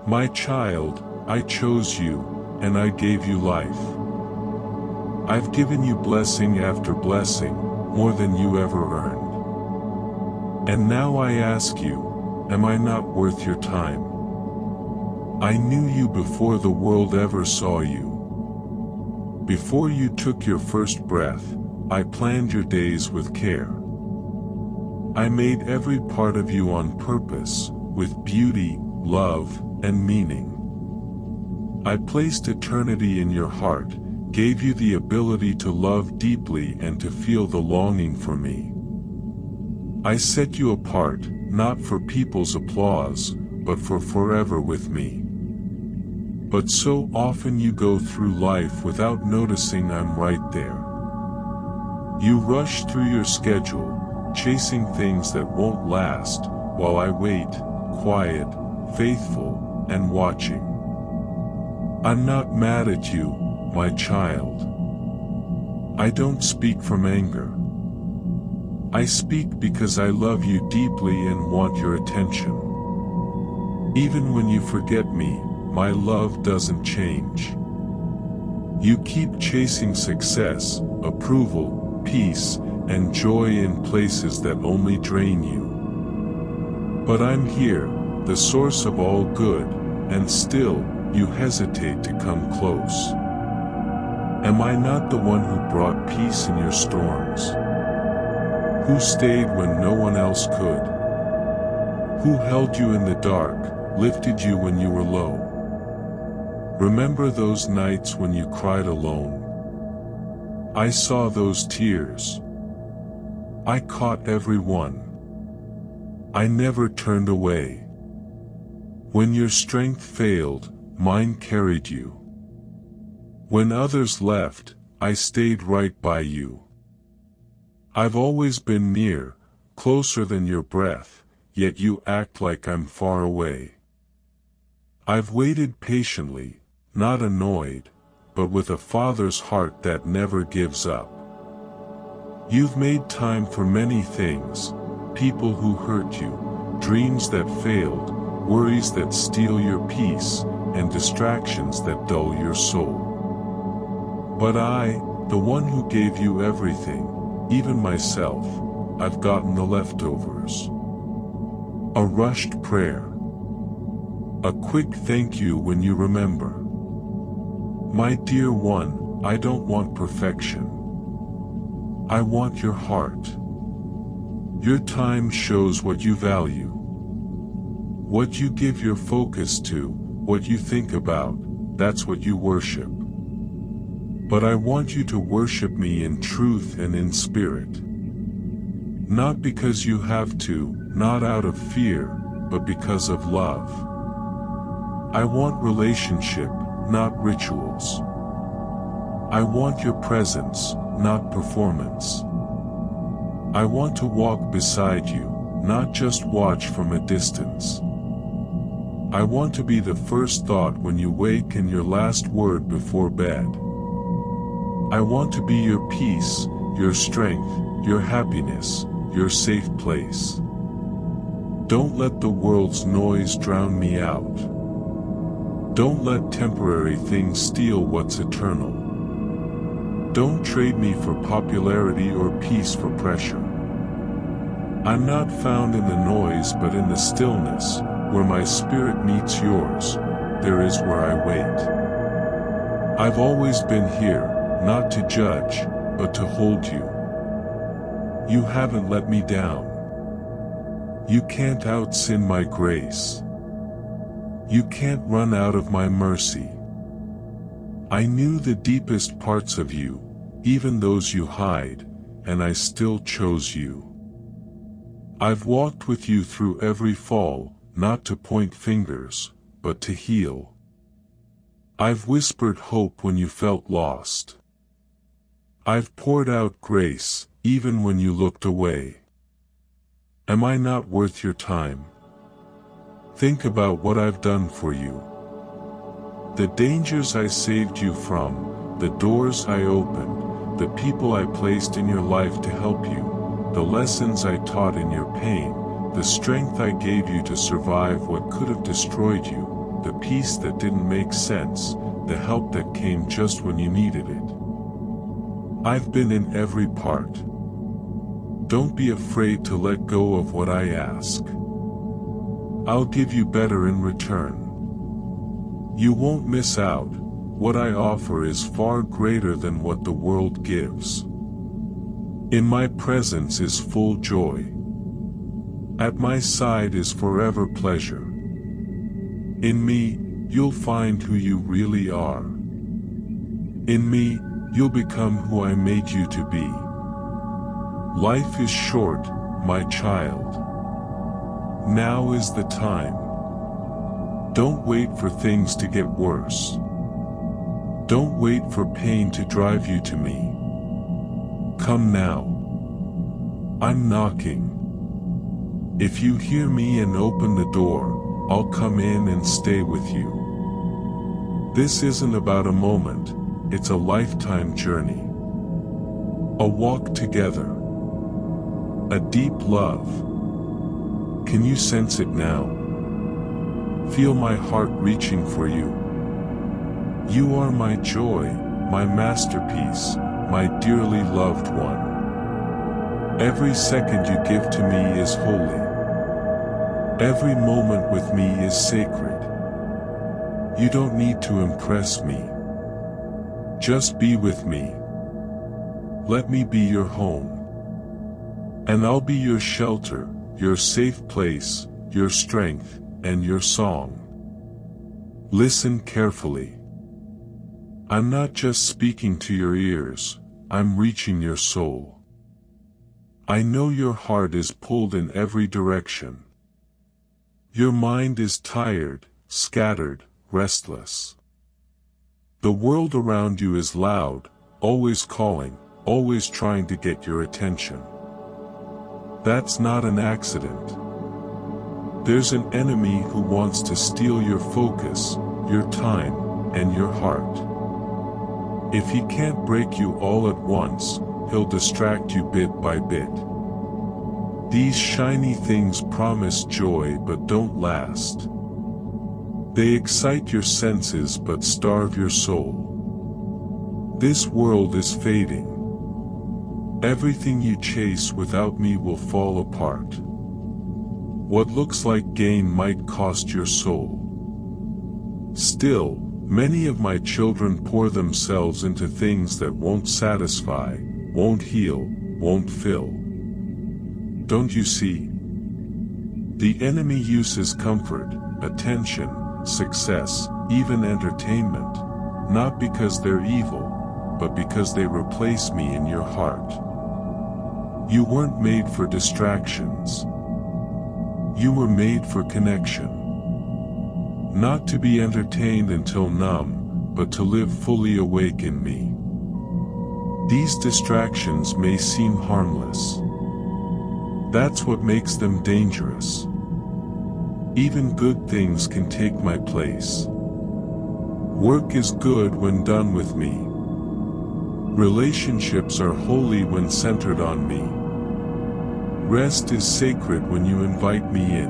My child, I chose you, and I gave you life. I've given you blessing after blessing, more than you ever earned. And now I ask you, am I not worth your time? I knew you before the world ever saw you. Before you took your first breath, I planned your days with care. I made every part of you on purpose, with beauty, love, and meaning. I placed eternity in your heart, gave you the ability to love deeply and to feel the longing for me. I set you apart, not for people's applause, but for forever with me. But so often you go through life without noticing I'm right there. You rush through your schedule, chasing things that won't last, while I wait, quiet, faithful, and watching. I'm not mad at you, my child. I don't speak from anger. I speak because I love you deeply and want your attention. Even when you forget me, my love doesn't change. You keep chasing success, approval, peace, and joy in places that only drain you. But I'm here, the source of all good, and still, you hesitate to come close. Am I not the one who brought peace in your storms? Who stayed when no one else could? Who held you in the dark, lifted you when you were low? Remember those nights when you cried alone? I saw those tears. I caught every one. I never turned away. When your strength failed, mine carried you. When others left, I stayed right by you. I've always been near, closer than your breath, yet you act like I'm far away. I've waited patiently, not annoyed, but with a father's heart that never gives up. You've made time for many things, people who hurt you, dreams that failed, worries that steal your peace, and distractions that dull your soul. But I, the one who gave you everything, even myself, I've gotten the leftovers. A rushed prayer. A quick thank you when you remember. My dear one, I don't want perfection. I want your heart. Your time shows what you value. What you give your focus to, what you think about, that's what you worship. But I want you to worship me in truth and in spirit. Not because you have to, not out of fear, but because of love. I want relationship, not rituals. I want your presence, not performance. I want to walk beside you, not just watch from a distance. I want to be the first thought when you wake and your last word before bed. I want to be your peace, your strength, your happiness, your safe place. Don't let the world's noise drown me out. Don't let temporary things steal what's eternal. Don't trade me for popularity or peace for pressure. I'm not found in the noise but in the stillness, where my spirit meets yours, there is where I wait. I've always been here, not to judge, but to hold you. You haven't let me down. You can't out-sin my grace. You can't run out of my mercy. I knew the deepest parts of you, even those you hide, and I still chose you. I've walked with you through every fall, not to point fingers, but to heal. I've whispered hope when you felt lost. I've poured out grace, even when you looked away. Am I not worth your time? Think about what I've done for you. The dangers I saved you from, the doors I opened, the people I placed in your life to help you, the lessons I taught in your pain, the strength I gave you to survive what could have destroyed you, the peace that didn't make sense, the help that came just when you needed it. I've been in every part. Don't be afraid to let go of what I ask. I'll give you better in return. You won't miss out. What I offer is far greater than what the world gives. In my presence is full joy. At my side is forever pleasure. In me, you'll find who you really are. In me, you'll become who I made you to be. Life is short, my child. Now is the time. Don't wait for things to get worse. Don't wait for pain to drive you to me. Come now. I'm knocking. If you hear me and open the door, I'll come in and stay with you. This isn't about a moment, it's a lifetime journey. A walk together. A deep love. Can you sense it now? Feel my heart reaching for you. You are my joy, my masterpiece, my dearly loved one. Every second you give to me is holy. Every moment with me is sacred. You don't need to impress me. Just be with me. Let me be your home. And I'll be your shelter, your safe place, your strength, and your song. Listen carefully. I'm not just speaking to your ears, I'm reaching your soul. I know your heart is pulled in every direction. Your mind is tired, scattered, restless. The world around you is loud, always calling, always trying to get your attention. That's not an accident. There's an enemy who wants to steal your focus, your time, and your heart. If he can't break you all at once, he'll distract you bit by bit. These shiny things promise joy but don't last. They excite your senses but starve your soul. This world is fading. Everything you chase without me will fall apart. What looks like gain might cost your soul. Still, many of my children pour themselves into things that won't satisfy, won't heal, won't fill. Don't you see? The enemy uses comfort, attention, success, even entertainment, not because they're evil, but because they replace me in your heart. You weren't made for distractions. You were made for connection. Not to be entertained until numb, but to live fully awake in me. These distractions may seem harmless. That's what makes them dangerous. Even good things can take my place. Work is good when done with me. Relationships are holy when centered on me. Rest is sacred when you invite me in.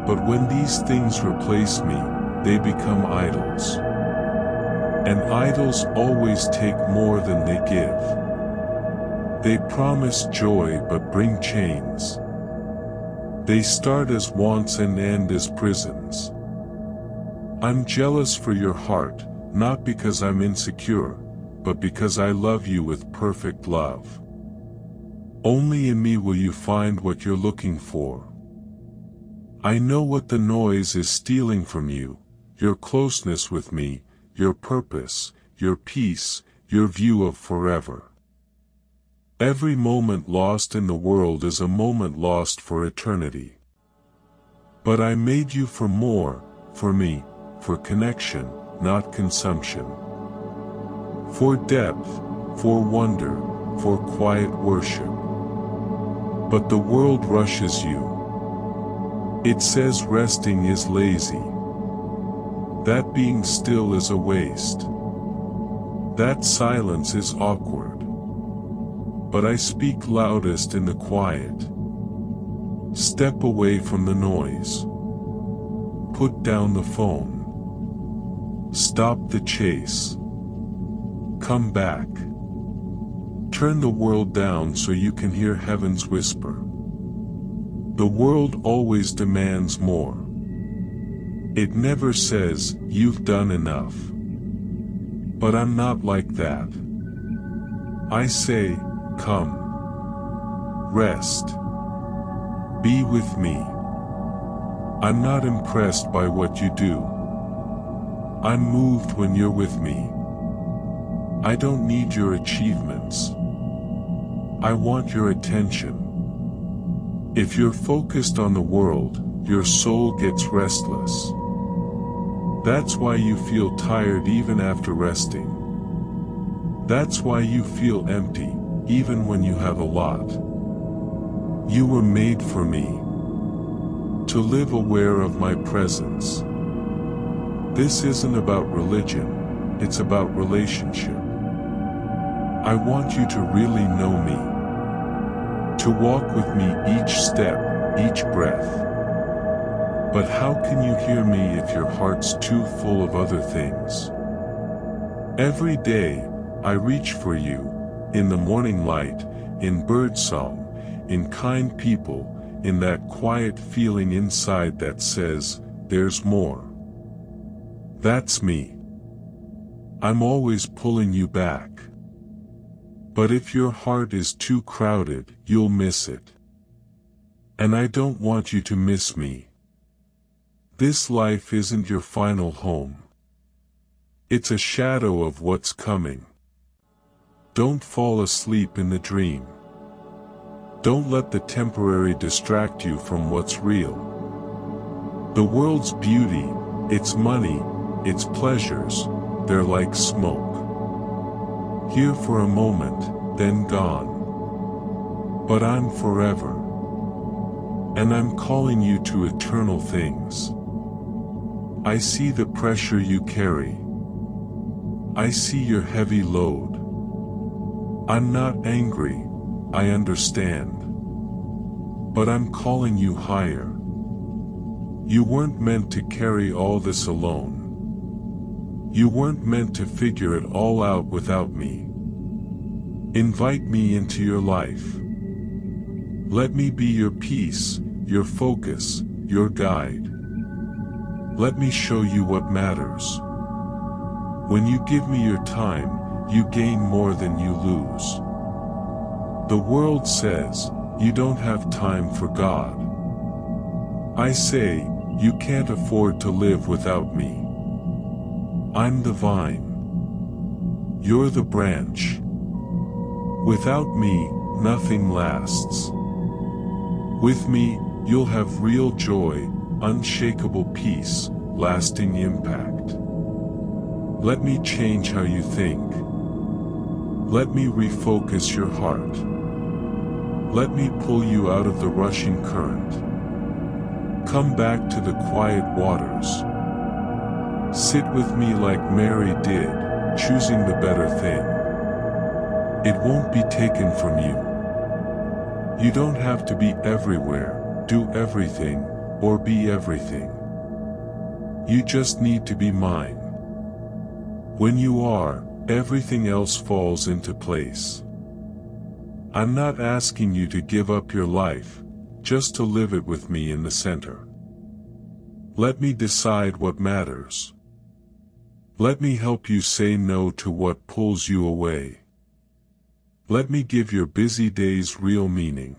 But when these things replace me, they become idols. And idols always take more than they give. They promise joy but bring chains. They start as wants and end as prisons. I'm jealous for your heart, not because I'm insecure, but because I love you with perfect love. Only in me will you find what you're looking for. I know what the noise is stealing from you, your closeness with me, your purpose, your peace, your view of forever. Every moment lost in the world is a moment lost for eternity. But I made you for more, for me, for connection, not consumption. For depth, for wonder, for quiet worship. But the world rushes you. It says resting is lazy. That being still is a waste. That silence is awkward. But I speak loudest in the quiet. Step away from the noise. Put down the phone. Stop the chase. Come back. Turn the world down so you can hear heaven's whisper. The world always demands more. It never says, "You've done enough." But I'm not like that. I say, "Come. Rest. Be with me." I'm not impressed by what you do. I'm moved when you're with me. I don't need your achievements. I want your attention. If you're focused on the world, your soul gets restless. That's why you feel tired even after resting. That's why you feel empty, even when you have a lot. You were made for me. To live aware of my presence. This isn't about religion, it's about relationship. I want you to really know me. To walk with me each step, each breath. But how can you hear me if your heart's too full of other things? Every day, I reach for you, in the morning light, in birdsong, in kind people, in that quiet feeling inside that says, there's more. That's me. I'm always pulling you back. But if your heart is too crowded, you'll miss it. And I don't want you to miss me. This life isn't your final home. It's a shadow of what's coming. Don't fall asleep in the dream. Don't let the temporary distract you from what's real. The world's beauty, its money, its pleasures, they're like smoke. Here for a moment, then gone. But I'm forever. And I'm calling you to eternal things. I see the pressure you carry. I see your heavy load. I'm not angry, I understand. But I'm calling you higher. You weren't meant to carry all this alone. You weren't meant to figure it all out without me. Invite me into your life. Let me be your peace, your focus, your guide. Let me show you what matters. When you give me your time, you gain more than you lose. The world says, you don't have time for God. I say, you can't afford to live without me. I'm the vine. You're the branch. Without me, nothing lasts. With me, you'll have real joy, unshakable peace, lasting impact. Let me change how you think. Let me refocus your heart. Let me pull you out of the rushing current. Come back to the quiet waters. Sit with me like Mary did, choosing the better thing. It won't be taken from you. You don't have to be everywhere, do everything, or be everything. You just need to be mine. When you are, everything else falls into place. I'm not asking you to give up your life, just to live it with me in the center. Let me decide what matters. Let me help you say no to what pulls you away. Let me give your busy days real meaning.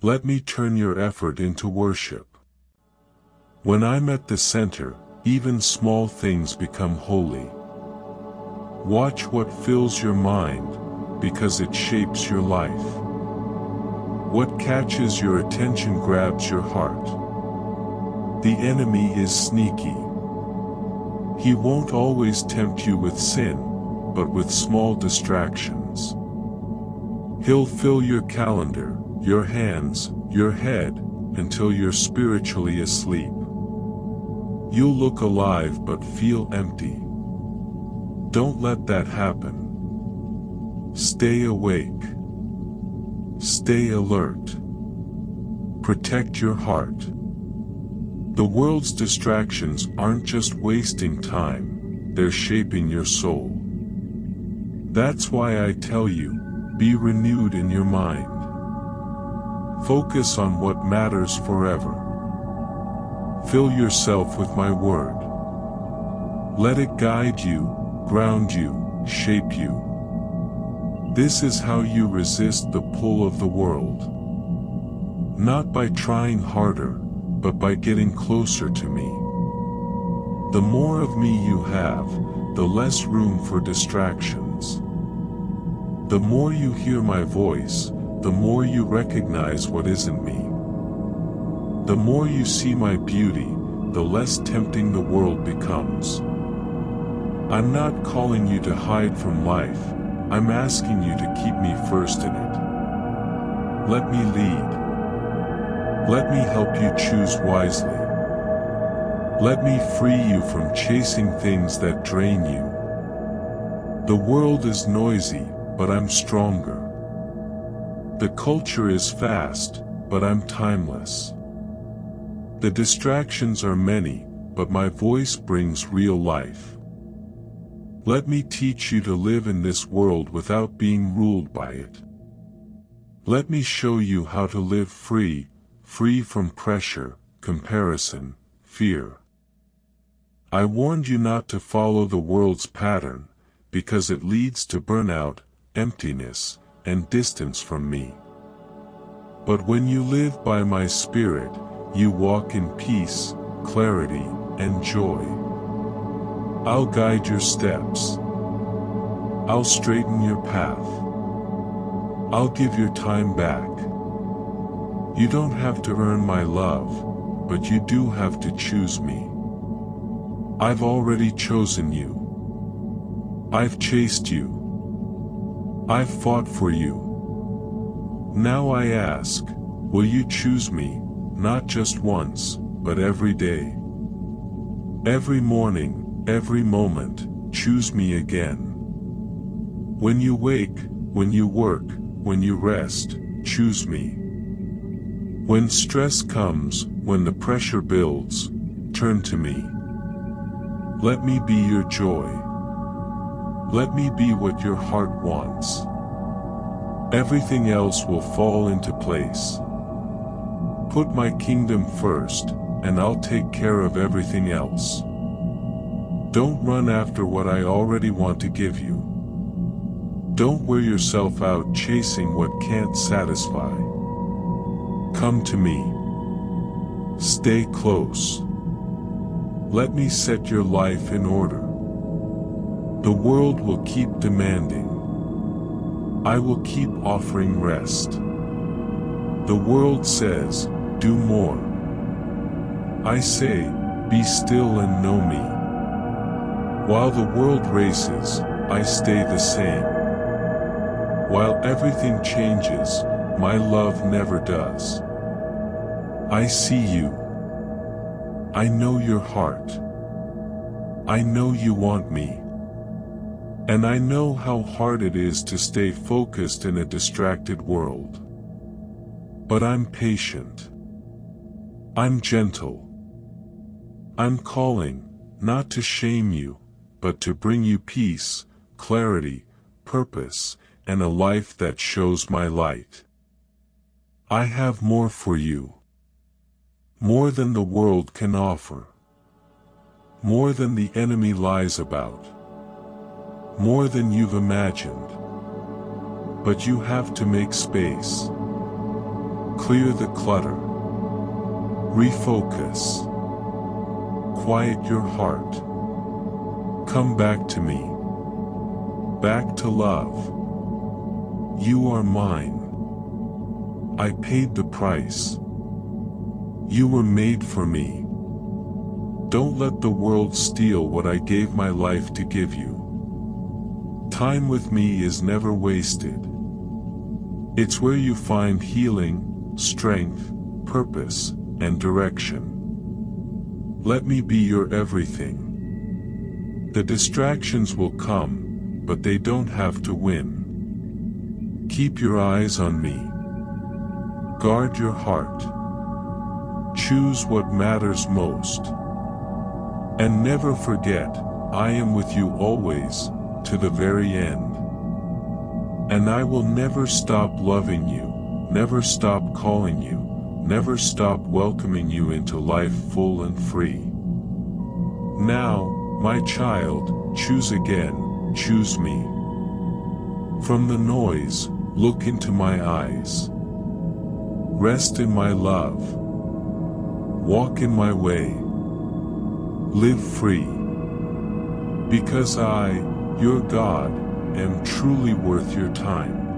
Let me turn your effort into worship. When I'm at the center, even small things become holy. Watch what fills your mind, because it shapes your life. What catches your attention grabs your heart. The enemy is sneaky. He won't always tempt you with sin, but with small distractions. He'll fill your calendar, your hands, your head, until you're spiritually asleep. You'll look alive but feel empty. Don't let that happen. Stay awake. Stay alert. Protect your heart. The world's distractions aren't just wasting time, they're shaping your soul. That's why I tell you, be renewed in your mind. Focus on what matters forever. Fill yourself with my word. Let it guide you, ground you, shape you. This is how you resist the pull of the world. Not by trying harder, but by getting closer to me. The more of me you have, the less room for distractions. The more you hear my voice, the more you recognize what isn't me. The more you see my beauty, the less tempting the world becomes. I'm not calling you to hide from life, I'm asking you to keep me first in it. Let me lead. Let me help you choose wisely. Let me free you from chasing things that drain you. The world is noisy, but I'm stronger. The culture is fast, but I'm timeless. The distractions are many, but my voice brings real life. Let me teach you to live in this world without being ruled by it. Let me show you how to live free from pressure, comparison, fear. I warned you not to follow the world's pattern, because it leads to burnout, emptiness, and distance from me. But when you live by my Spirit, you walk in peace, clarity, and joy. I'll guide your steps. I'll straighten your path. I'll give your time back. You don't have to earn my love, but you do have to choose me. I've already chosen you. I've chased you. I've fought for you. Now I ask, will you choose me, not just once, but every day? Every morning, every moment, choose me again. When you wake, when you work, when you rest, choose me. When stress comes, when the pressure builds, turn to me. Let me be your joy. Let me be what your heart wants. Everything else will fall into place. Put my kingdom first, and I'll take care of everything else. Don't run after what I already want to give you. Don't wear yourself out chasing what can't satisfy. Come to me. Stay close. Let me set your life in order. The world will keep demanding. I will keep offering rest. The world says, do more. I say, be still and know me. While the world races, I stay the same. While everything changes, my love never does. I see you. I know your heart. I know you want me. And I know how hard it is to stay focused in a distracted world. But I'm patient. I'm gentle. I'm calling, not to shame you, but to bring you peace, clarity, purpose, and a life that shows my light. I have more for you. More than the world can offer. More than the enemy lies about. More than you've imagined. But you have to make space. Clear the clutter. Refocus. Quiet your heart. Come back to me. Back to love. You are mine. I paid the price. You were made for me. Don't let the world steal what I gave my life to give you. Time with me is never wasted. It's where you find healing, strength, purpose, and direction. Let me be your everything. The distractions will come, but they don't have to win. Keep your eyes on me. Guard your heart. choose what matters most. And never forget, I am with you always, to the very end. And I will never stop loving you, never stop calling you, never stop welcoming you into life full and free. Now, my child, choose again, choose me. From the noise, look into my eyes. Rest in my love. Walk in my way. Live free. Because I, your God, am truly worth your time.